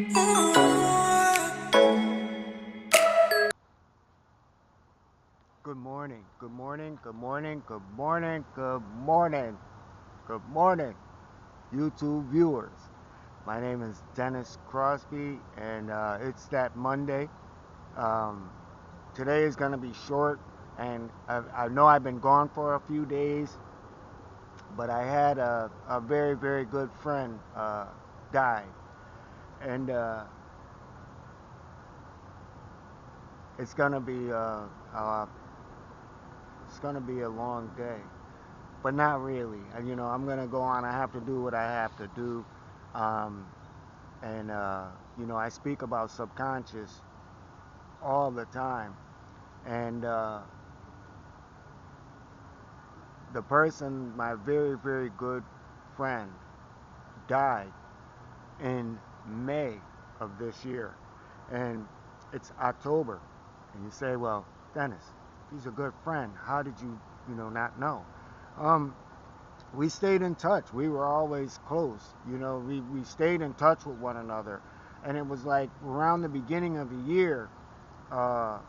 Good morning, good morning, good morning, good morning, good morning, good morning, YouTube viewers. My name is Dennis Crosby, and it's that Monday. Um, Today is going to be short, and I know I've been gone for a few days, but I had a very, very good friend die, and it's going to be uh, it's going to be a long day. But not really. I'm gonna go on. I have to do what I have to do, um, and I speak about subconscious all the time. And the person, my very very good friend, died in May of this year, and it's October. And you say, well, Dennis, he's a good friend. How did you, not know? Um, we stayed in touch. We were always close. We stayed in touch with one another. And it was like around the beginning of the year, uh,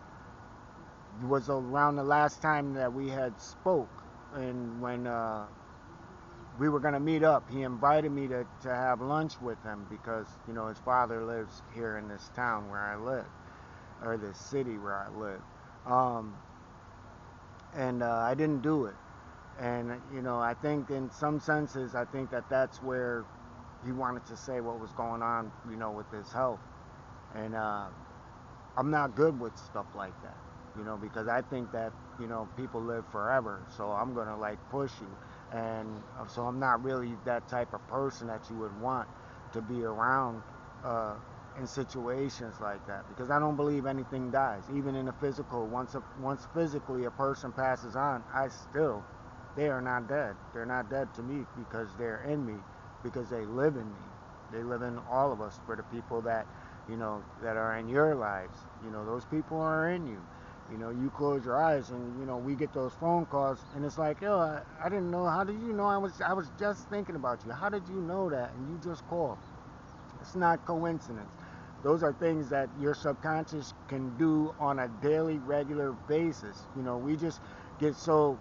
was around the last time that we had spoke. And when we were going to meet up, he invited me to have lunch with him because, his father lives here in this town where I live, or this city where I live. Um, and I didn't do it. And I think in some senses, I think that that's where he wanted to say what was going on, with his health. And I'm not good with stuff like that, because I think that people live forever. So I'm gonna like push you, and so I'm not really that type of person that you would want to be around uh, in situations like that, because I don't believe anything dies, even in the physical. Once physically a person passes on, they are not dead. They're not dead to me because they're in me, because they live in me. They live in all of us. For the people that that are in your lives, those people are in you. You close your eyes and we get those phone calls, and it's like, yo, I didn't know. How did you know? I was just thinking about you. How did you know that? And you just called. It's not coincidence. Those are things that your subconscious can do on a daily, regular basis. We just get so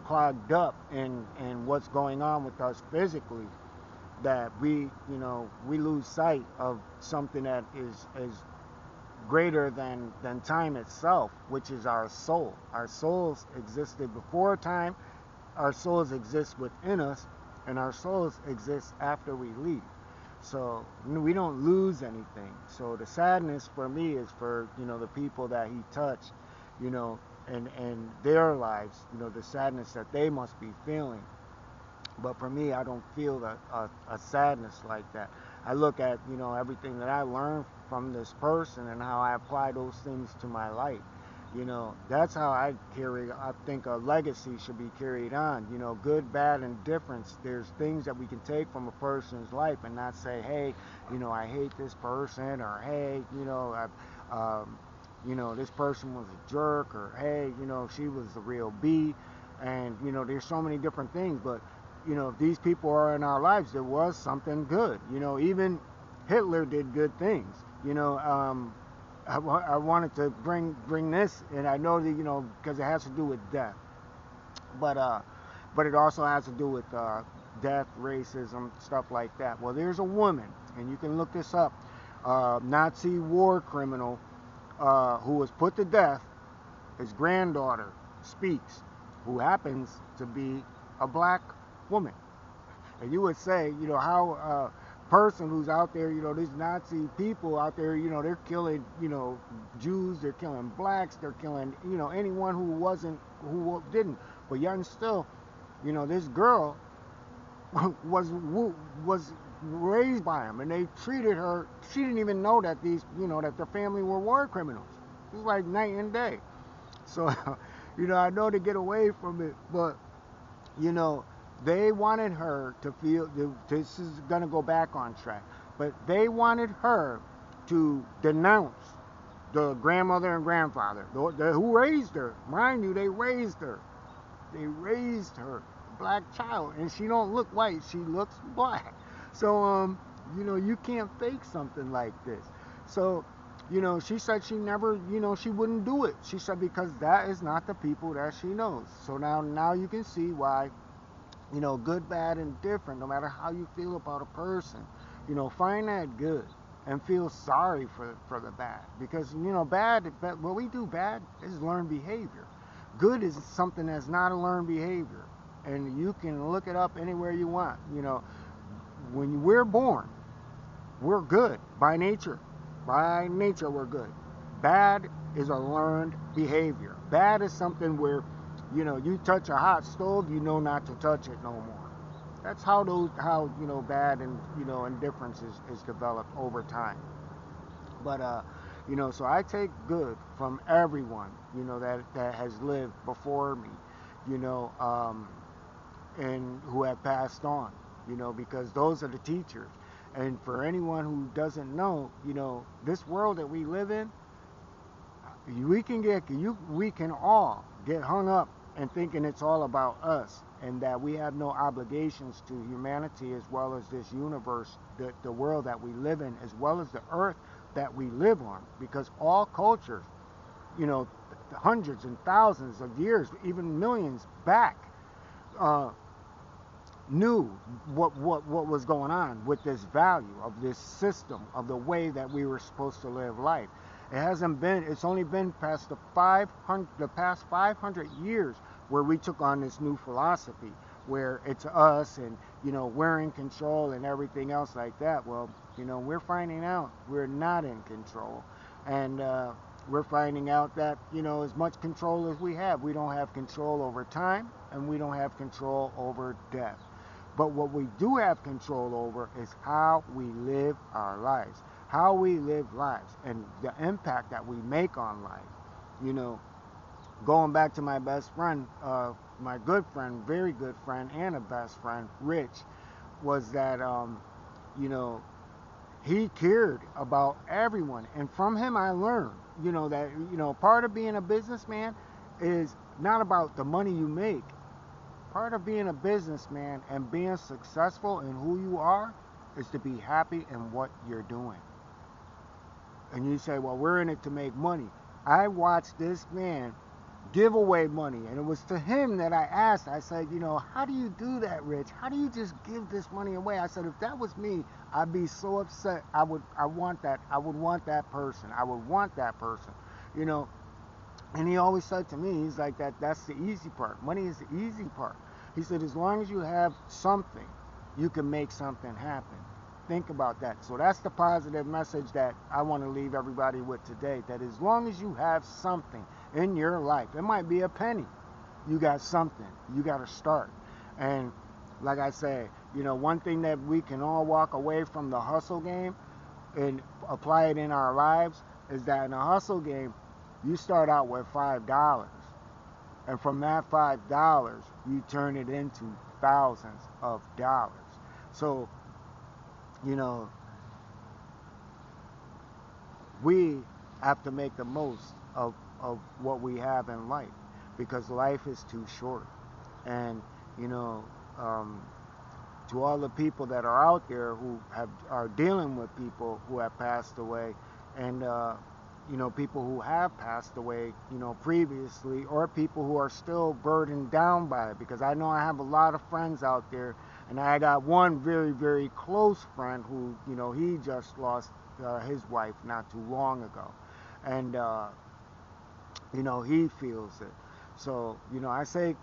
clogged up in what's going on with us physically that we lose sight of something that is greater than time itself, which is our soul. Our souls existed before time. Our souls exist within us, and our souls exist after we leave. So we don't lose anything. So the sadness for me is for the people that he touched, you know, and their lives, the sadness that they must be feeling. But for me, I don't feel a sadness like that. I look at everything that I learned from this person and how I apply those things to my life. That's how I think a legacy should be carried on. Good, bad, and difference. There's things that we can take from a person's life and not say, hey, I hate this person, or hey, this person was a jerk, or hey, she was the real B. And there's so many different things. But if these people are in our lives, there was something good. Even Hitler did good things. I wanted to bring this, and I know that because it has to do with death, but but it also has to do with death, racism, stuff like that. Well, there's a woman, and you can look this up, Nazi war criminal who was put to death. His granddaughter speaks, who happens to be a black woman. And you would say, how a person who's out there, these Nazi people out there, they're killing, Jews, they're killing blacks, they're killing, anyone who didn't. But yet and still, this girl was raised by him, and they treated her. She didn't even know that that their family were war criminals. It was like night and day. So, I know to get away from it, but you know, they wanted her to feel, this is going to go back on track, but they wanted her to denounce the grandmother and grandfather who raised her. Mind you, they raised her. They raised her, black child, and she don't look white. She looks black. So, You can't fake something like this. So, she said she never, she wouldn't do it. She said because that is not the people that she knows. So now you can see why, good, bad, and different, no matter how you feel about a person, find that good and feel sorry for the bad. Because, what we do bad is learned behavior. Good is something that's not a learned behavior. And you can look it up anywhere you want. When we're born, we're good by nature. By nature, we're good. Bad is a learned behavior. Bad is something where, you touch a hot stove, you know not to touch it no more. That's how bad and indifference is developed over time. But so I take good from everyone, that has lived before me, you know, um, and who have passed on, because those are the teachers. And for anyone who doesn't know, this world that we live in, we can all get hung up and thinking it's all about us and that we have no obligations to humanity as well as this universe, the world that we live in, as well as the earth that we live on. Because all cultures, you know, hundreds and thousands of years, even millions back, uh, knew what was going on with this value of this system of the way that we were supposed to live life. It's only been past the past 500 years where we took on this new philosophy where it's us and we're in control and everything else like that. Well, we're finding out we're not in control, and we're finding out that as much control as we don't have control over time, and we don't have control over death. But what we do have control over is how we live our lives, how we live lives, and the impact that we make on life. You know, Going back to my best friend, my good friend, very good friend, and a best friend, Rich, was that, you know, he cared about everyone. And from him, I learned, that, part of being a businessman is not about the money you make. Part of being a businessman and being successful in who you are is to be happy in what you're doing. And you say, well, we're in it to make money. I watched this man give away money. And it was to him that I asked, I said, how do you do that, Rich? How do you just give this money away? I said, if that was me, I'd be so upset. I want that. I would want that person. I would want that person. You know, and he always said to me, he's like, that's the easy part. Money is the easy part. He said, as long as you have something, you can make something happen. Think about that. So that's the positive message that I want to leave everybody with today. That as long as you have something in your life, it might be a penny, you got something. You got to start. And like I say, one thing that we can all walk away from the hustle game and apply it in our lives is that in a hustle game, you start out with $5. And from that $5, you turn it into thousands of dollars. So, you know, we have to make the most of what we have in life because life is too short. And, you know, um, to all the people that are out there who are dealing with people who have passed away and people who have passed away previously, or people who are still burdened down by it, because I know I have a lot of friends out there, and I got one very, very close friend who he just lost his wife not too long ago, and he feels it. So, I say,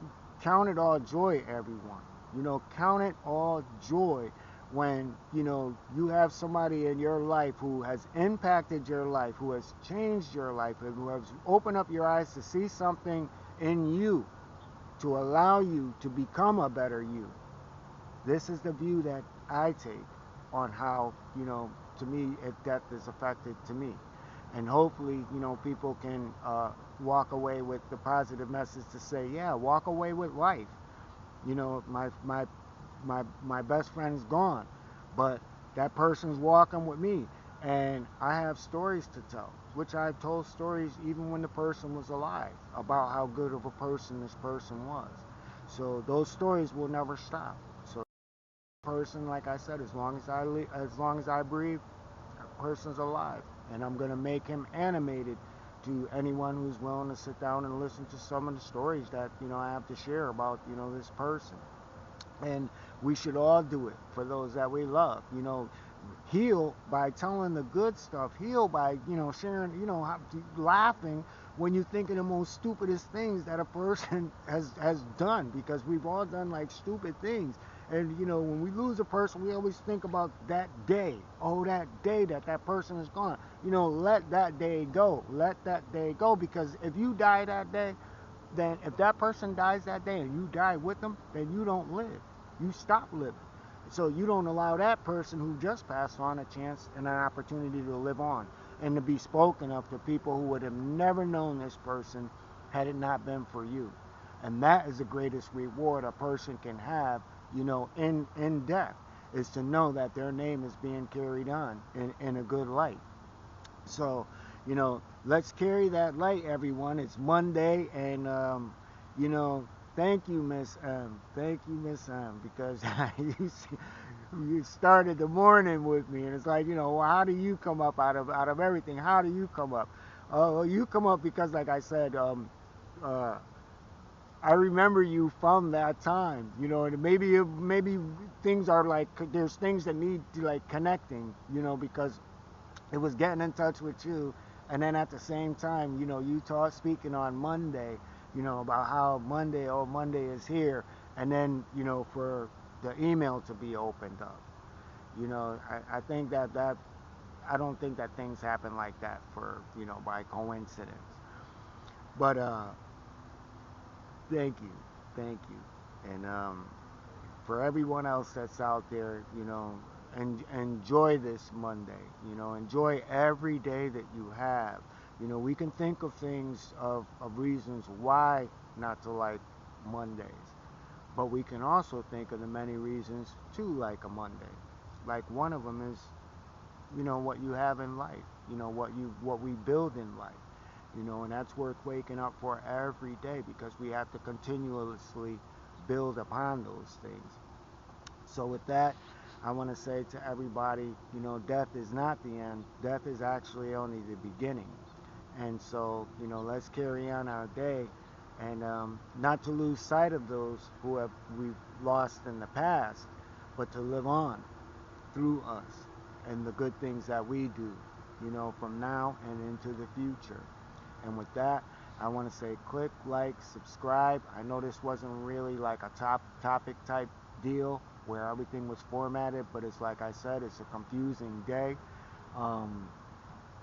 count it all joy, everyone. Count it all joy when, you have somebody in your life who has impacted your life, who has changed your life, and who has opened up your eyes to see something in you to allow you to become a better you. This is the view that I take on how, to me, death is affected to me. And hopefully, people can walk away with the positive message to say, yeah, walk away with life. My best friend's gone, but that person's walking with me, and I have stories to tell, which I've told stories even when the person was alive about how good of a person this person was. So those stories will never stop. So person, like I said, as long as I breathe, that person's alive, and I'm gonna make him animated to anyone who's willing to sit down and listen to some of the stories that I have to share about this person. And we should all do it for those that we love. Heal by telling the good stuff. Heal by sharing. Laughing when you think of the most stupidest things that a person has done, because we've all done like stupid things. And when we lose a person, we always think about that day. Oh, that day that person is gone. Let that day go. Let that day go, because if you die that day, then if that person dies that day and you die with them, then you don't live. You stop living. So you don't allow that person who just passed on a chance and an opportunity to live on and to be spoken of to people who would have never known this person had it not been for you. And that is the greatest reward a person can have, in death, is to know that their name is being carried on in a good light. So, let's carry that light, everyone. It's Monday, and you know, thank you, Miss M. Thank you, Miss M, because you started the morning with me, and it's like, well, how do you come up out of everything? How do you come up? Oh, you come up because, like I said, uh, I remember you from that time, and maybe things are like, there's things that need to like connecting, because it was getting in touch with you, and then at the same time, you taught speaking on Monday, about how Monday is here, and then for the email to be opened up. I think that I don't think that things happen like that for by coincidence. But thank you, thank you, and for everyone else that's out there, and enjoy this Monday. Enjoy every day that you have. We can think of things of reasons why not to like Mondays, but we can also think of the many reasons to like a Monday. Like one of them is, what you have in life. What we build in life. And that's worth waking up for every day, because we have to continuously build upon those things. So with that, I want to say to everybody, death is not the end. Death is actually only the beginning. And so, let's carry on our day, and not to lose sight of those who we've lost in the past, but to live on through us and the good things that we do, from now and into the future. And with that, I want to say click, like, subscribe. I know this wasn't really like a topic type deal where everything was formatted, but it's like I said, it's a confusing day. Um,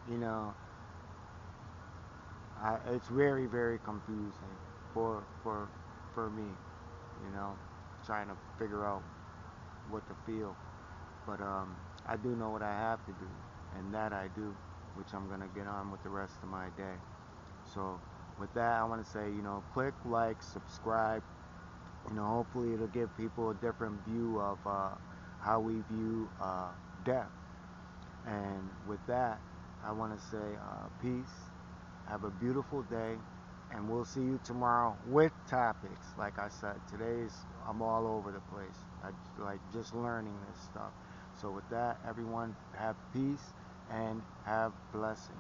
you know, it's very, very confusing for me. Trying to figure out what to feel. But I do know what I have to do, and that I do, which I'm gonna get on with the rest of my day. So with that, I want to say, click, like, subscribe. Hopefully it'll give people a different view of how we view death. And with that, I want to say peace. Have a beautiful day, and we'll see you tomorrow with topics. Like I said, I'm all over the place. I like just learning this stuff. So with that, everyone, have peace and have blessings.